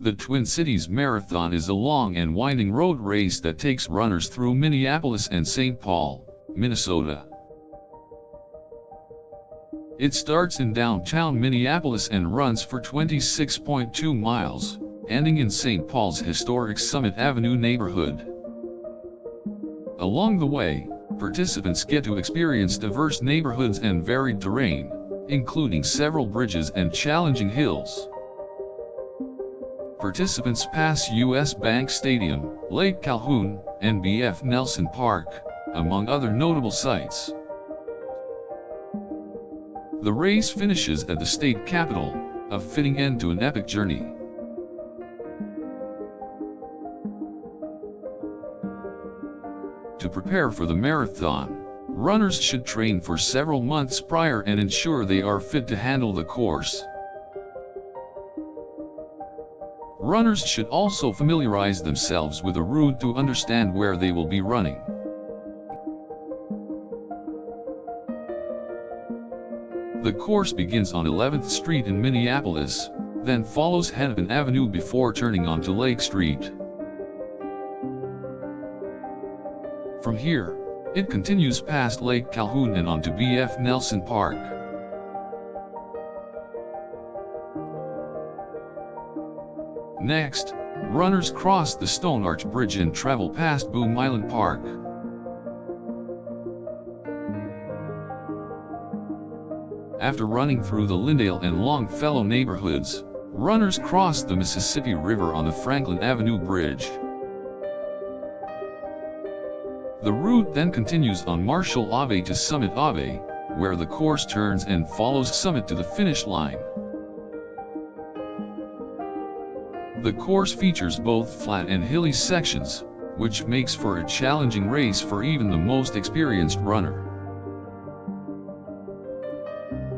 The Twin Cities Marathon is a long and winding road race that takes runners through Minneapolis and St. Paul, Minnesota. It starts in downtown Minneapolis and runs for 26.2 miles, ending in St. Paul's historic Summit Avenue neighborhood. Along the way, participants get to experience diverse neighborhoods and varied terrain, including several bridges and challenging hills. Participants pass U.S. Bank Stadium, Lake Calhoun, and B.F. Nelson Park, among other notable sites. The race finishes at the state capitol, a fitting end to an epic journey. To prepare for the marathon, runners should train for several months prior and ensure they are fit to handle the course. Runners should also familiarize themselves with the route to understand where they will be running. The course begins on 11th Street in Minneapolis, then follows Eindhoven Avenue before turning onto Lake Street. From here, it continues past Lake Calhoun and onto B.F. Nelson Park. Next, runners cross the Stone Arch Bridge and travel past Boom Island Park. After running through the Lyndale and Longfellow neighborhoods, runners cross the Mississippi River on the Franklin Avenue Bridge. The route then continues on Marshall Ave to Summit Ave, where the course turns and follows Summit to the finish line. The course features both flat and hilly sections, which makes for a challenging race for even the most experienced runner.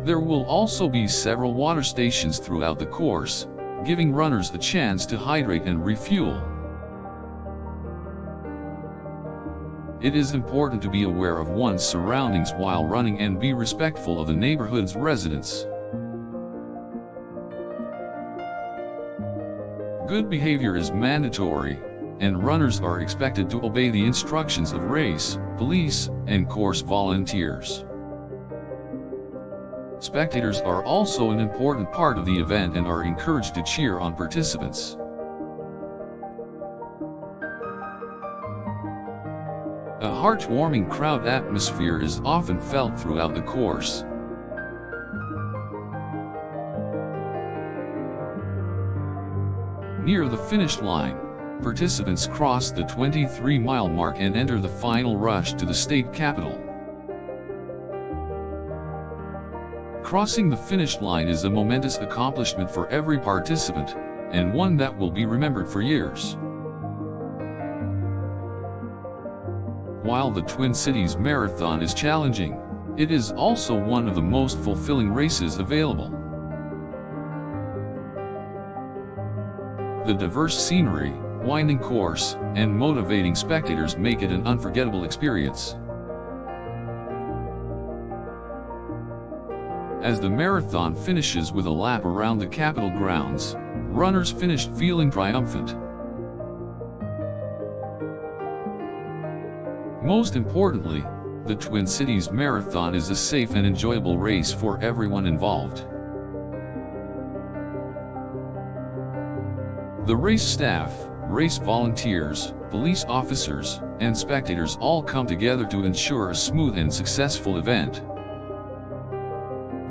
There will also be several water stations throughout the course, giving runners a chance to hydrate and refuel. It is important to be aware of one's surroundings while running and be respectful of the neighborhood's residents. Good behavior is mandatory, and runners are expected to obey the instructions of race, police, and course volunteers. Spectators are also an important part of the event and are encouraged to cheer on participants. A heartwarming crowd atmosphere is often felt throughout the course. Near the finish line, participants cross the 23-mile mark and enter the final rush to the state capitol. Crossing the finish line is a momentous accomplishment for every participant, and one that will be remembered for years. While the Twin Cities Marathon is challenging, it is also one of the most fulfilling races available. The diverse scenery, winding course, and motivating spectators make it an unforgettable experience. As the marathon finishes with a lap around the Capitol grounds, runners finished feeling triumphant. Most importantly, the Twin Cities Marathon is a safe and enjoyable race for everyone involved. The race staff, race volunteers, police officers, and spectators all come together to ensure a smooth and successful event.